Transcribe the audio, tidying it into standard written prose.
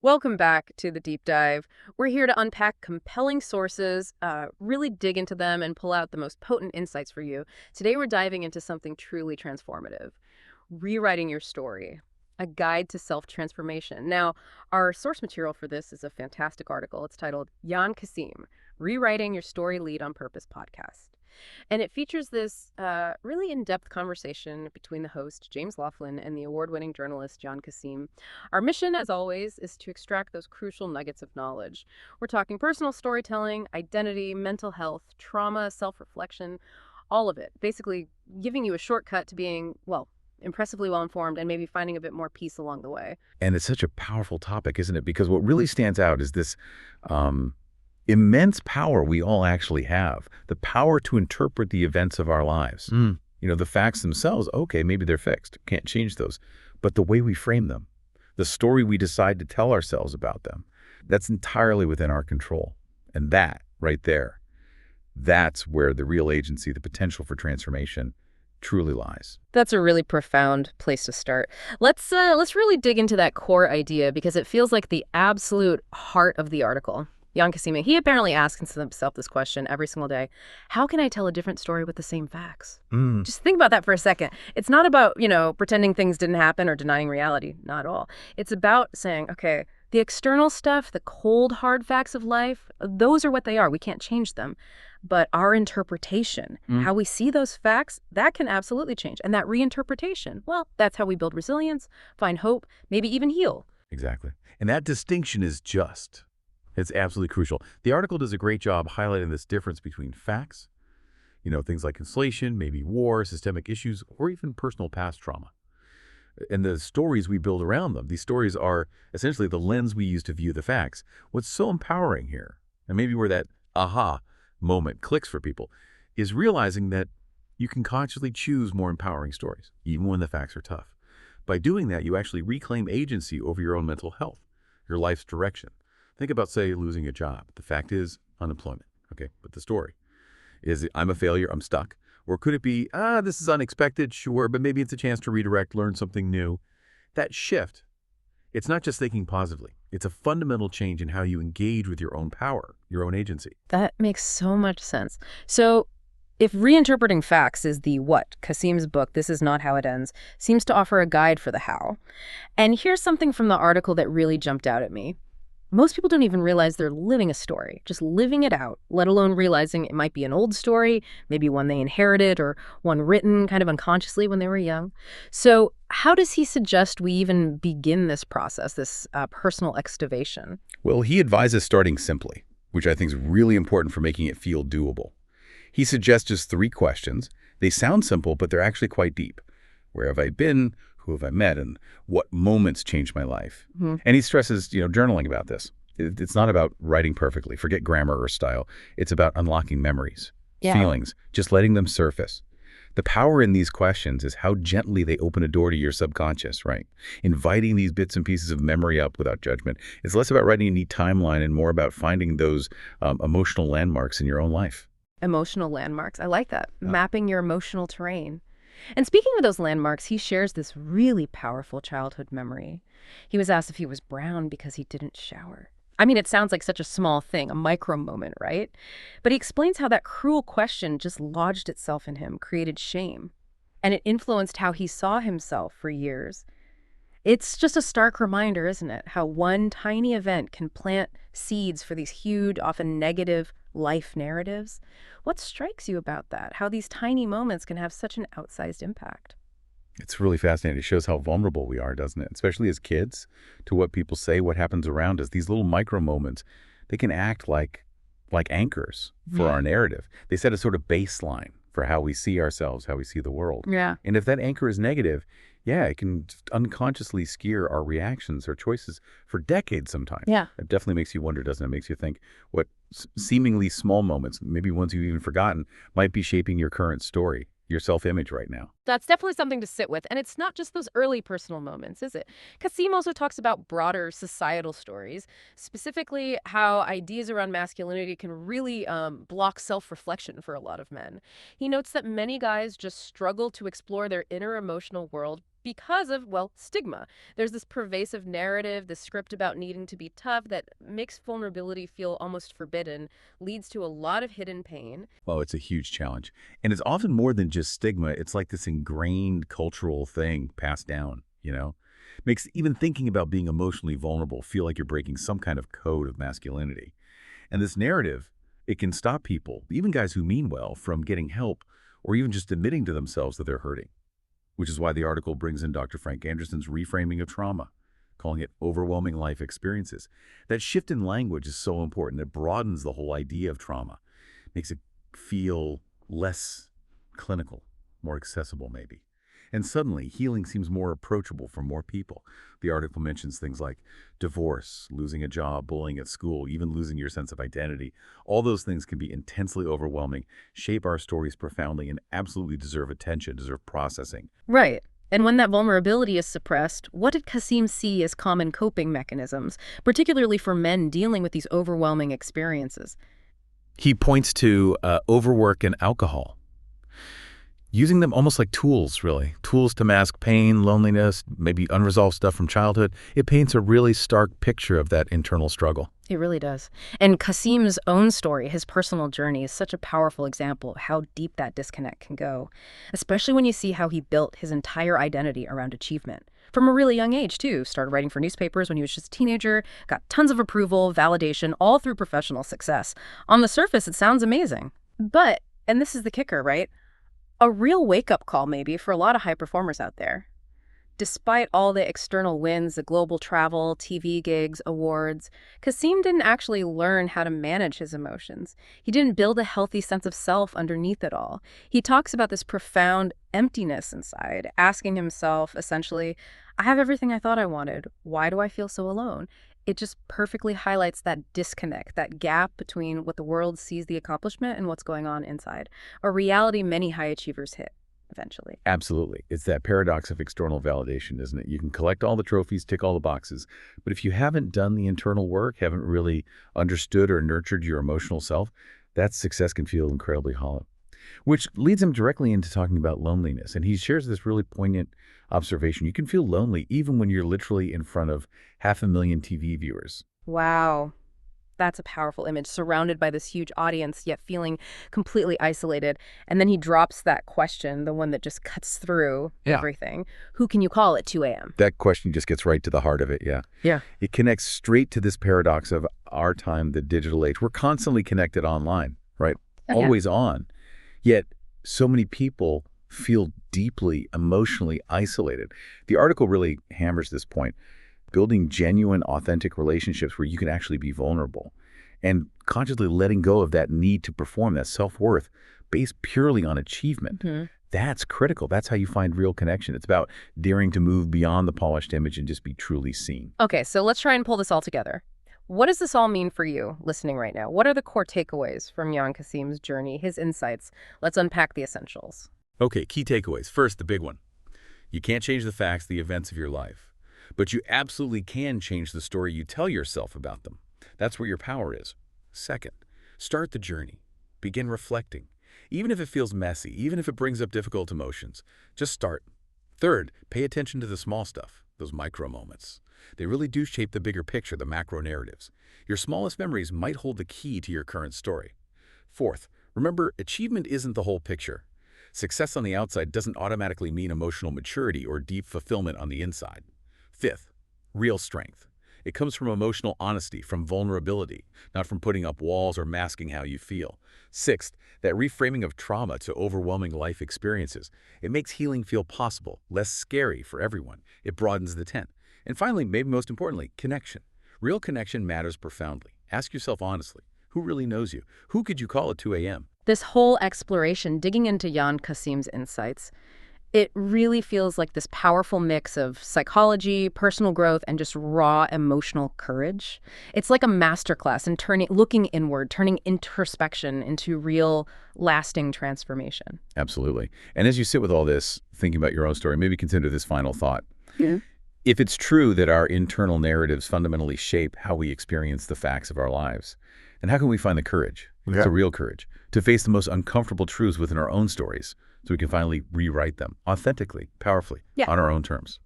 Welcome back to the deep dive. We're here to unpack compelling sources, really dig into them, and pull out the most potent insights for you. Today, we're diving into something truly transformative: rewriting your story, a guide to self transformation. Now, our source material for this is a fantastic article. It's titled Jan Kasim, Rewriting Your Story Lead on Purpose podcast. And it features this really in depth conversation between the host, James Laughlin, and the award winning journalist, Jan Kasim. Our mission, as always, is to extract those crucial nuggets of knowledge. We're talking personal storytelling, identity, mental health, trauma, self reflection, all of it. Basically, giving you a shortcut to being, well, impressively well informed and maybe finding a bit more peace along the way. And it's such a powerful topic, isn't it? Because what really stands out is this um, immense power we all actually have, the power to interpret the events of our lives. The facts themselves, okay, maybe they're fixed, can't change those. But the way we frame them, the story we decide to tell ourselves about them, that's entirely within our control. And that right there, that's where the real agency, the potential for transformation truly lies. That's a really profound place to start. Let's really dig into that core idea because it feels like the absolute heart of the article. Jan Kasim, he apparently asks himself this question every single day: how can I tell a different story with the same facts? Just think about that for a second. It's not about, pretending things didn't happen or denying reality. Not at all. It's about saying, okay, the external stuff, the cold, hard facts of life, those are what they are. We can't change them. But our interpretation, how we see those facts, that can absolutely change. And that reinterpretation, well, that's how we build resilience, find hope, maybe even heal. Exactly. And that distinction is just. It's absolutely crucial. The article does a great job highlighting this difference between facts, things like inflation, maybe war, systemic issues, or even personal past trauma. And the stories we build around them, these stories are essentially the lens we use to view the facts. What's so empowering here, and maybe where that aha moment clicks for people, is realizing that you can consciously choose more empowering stories, even when the facts are tough. By doing that, you actually reclaim agency over your own mental health, your life's direction. Think about, say, losing a job. The fact is unemployment, okay? But the story is I'm a failure, I'm stuck. Or could it be, this is unexpected, sure, but maybe it's a chance to redirect, learn something new. That shift, it's not just thinking positively. It's a fundamental change in how you engage with your own power, your own agency. That makes so much sense. So, if reinterpreting facts is the what, Kasim's book, This Is Not How It Ends, seems to offer a guide for the how. And here's something from the article that really jumped out at me. Most people don't even realize they're living a story, just living it out, let alone realizing it might be an old story, maybe one they inherited or one written kind of unconsciously when they were young. So how does he suggest we even begin this process, this personal excavation? Well, he advises starting simply, which I think is really important for making it feel doable. He suggests just 3 questions. They sound simple, but they're actually quite deep. Where have I been? Who have I met? And what moments changed my life? And he stresses, journaling about this. It's not about writing perfectly. Forget grammar or style. It's about unlocking memories, feelings, just letting them surface. The power in these questions is how gently they open a door to your subconscious, right? Inviting these bits and pieces of memory up without judgment. It's less about writing a neat timeline and more about finding those emotional landmarks in your own life. Emotional landmarks. I like that. Mapping your emotional terrain. And speaking of those landmarks, he shares this really powerful childhood memory. He was asked if he was brown because he didn't shower. I mean, it sounds like such a small thing, a micro moment, right? But he explains how that cruel question just lodged itself in him, created shame, and it influenced how he saw himself for years. It's just a stark reminder, isn't it? How one tiny event can plant seeds for these huge, often negative life narratives. What strikes you about that? How these tiny moments can have such an outsized impact? It's really fascinating. It shows how vulnerable we are, doesn't it? Especially as kids, to what people say, what happens around us. These little micro moments, they can act like anchors for our narrative. They set a sort of baseline for how we see ourselves, how we see the world. Yeah. And if that anchor is negative, yeah, it can just unconsciously steer our reactions or choices for decades sometimes. Yeah. It definitely makes you wonder, doesn't it? It makes you think what seemingly small moments, maybe ones you've even forgotten, might be shaping your current story, your self-image right now. That's definitely something to sit with. And it's not just those early personal moments, is it? Kasim also talks about broader societal stories, specifically how ideas around masculinity can really block self-reflection for a lot of men. He notes that many guys just struggle to explore their inner emotional world because of, well, stigma. There's this pervasive narrative, this script about needing to be tough that makes vulnerability feel almost forbidden, leads to a lot of hidden pain. Oh, it's a huge challenge. And it's often more than just stigma. It's like this ingrained cultural thing passed down, you know? Makes even thinking about being emotionally vulnerable feel like you're breaking some kind of code of masculinity. And this narrative, it can stop people, even guys who mean well, from getting help or even just admitting to themselves that they're hurting. Which is why the article brings in Dr. Frank Anderson's reframing of trauma, calling it overwhelming life experiences. That shift in language is so important. It broadens the whole idea of trauma, makes it feel less clinical, more accessible maybe. And suddenly, healing seems more approachable for more people. The article mentions things like divorce, losing a job, bullying at school, even losing your sense of identity. All those things can be intensely overwhelming, shape our stories profoundly, and absolutely deserve attention, deserve processing. Right. And when that vulnerability is suppressed, what did Kasim see as common coping mechanisms, particularly for men dealing with these overwhelming experiences? He points to overwork and alcohol, using them almost like tools, really. Tools to mask pain, loneliness, maybe unresolved stuff from childhood. It paints a really stark picture of that internal struggle. It really does. And Kasim's own story, his personal journey, is such a powerful example of how deep that disconnect can go, especially when you see how he built his entire identity around achievement. From a really young age, too. Started writing for newspapers when he was just a teenager, got tons of approval, validation, all through professional success. On the surface, it sounds amazing. But, and this is the kicker, right? A real wake-up call, maybe, for a lot of high performers out there. Despite all the external wins, the global travel, TV gigs, awards, Kasim didn't actually learn how to manage his emotions. He didn't build a healthy sense of self underneath it all. He talks about this profound emptiness inside, asking himself, essentially, I have everything I thought I wanted. Why do I feel so alone? It just perfectly highlights that disconnect, that gap between what the world sees the accomplishment and what's going on inside, a reality many high achievers hit eventually. Absolutely. It's that paradox of external validation, isn't it? You can collect all the trophies, tick all the boxes, but if you haven't done the internal work, haven't really understood or nurtured your emotional self, that success can feel incredibly hollow. Which leads him directly into talking about loneliness. And he shares this really poignant observation. You can feel lonely even when you're literally in front of 500,000 TV viewers. Wow. That's a powerful image, surrounded by this huge audience, yet feeling completely isolated. And then he drops that question, the one that just cuts through Yeah. everything. Who can you call at 2 a.m.? That question just gets right to the heart of it, yeah. Yeah. It connects straight to this paradox of our time, the digital age. We're constantly connected online, right? Oh, yeah. Always on. Yet so many people feel deeply emotionally isolated. The article really hammers this point. Building genuine, authentic relationships where you can actually be vulnerable and consciously letting go of that need to perform, that self-worth based purely on achievement. That's critical. That's how you find real connection. It's about daring to move beyond the polished image and just be truly seen. Okay, so let's try and pull this all together. What does this all mean for you listening right now? What are the core takeaways from Jan Kasim's journey, his insights? Let's unpack the essentials. Okay, key takeaways. First, the big one. You can't change the facts, the events of your life, but you absolutely can change the story you tell yourself about them. That's where your power is. Second, start the journey. Begin reflecting. Even if it feels messy, even if it brings up difficult emotions, just start. Third, pay attention to the small stuff, those micro moments. They really do shape the bigger picture, the macro narratives. Your smallest memories might hold the key to your current story. Fourth, remember, achievement isn't the whole picture. Success on the outside doesn't automatically mean emotional maturity or deep fulfillment on the inside. Fifth, real strength. It comes from emotional honesty, from vulnerability, not from putting up walls or masking how you feel. Sixth, that reframing of trauma to overwhelming life experiences. It makes healing feel possible, less scary for everyone. It broadens the tent. And finally, maybe most importantly, connection. Real connection matters profoundly. Ask yourself honestly, who really knows you? Who could you call at 2 a.m.? This whole exploration, digging into Jan Kasim's insights, it really feels like this powerful mix of psychology, personal growth, and just raw emotional courage. It's like a masterclass in looking inward, turning introspection into real, lasting transformation. Absolutely. And as you sit with all this, thinking about your own story, maybe consider this final thought. Yeah. If it's true that our internal narratives fundamentally shape how we experience the facts of our lives, then how can we find the courage, the real courage, to face the most uncomfortable truths within our own stories, so we can finally rewrite them authentically, powerfully, Yeah. on our own terms.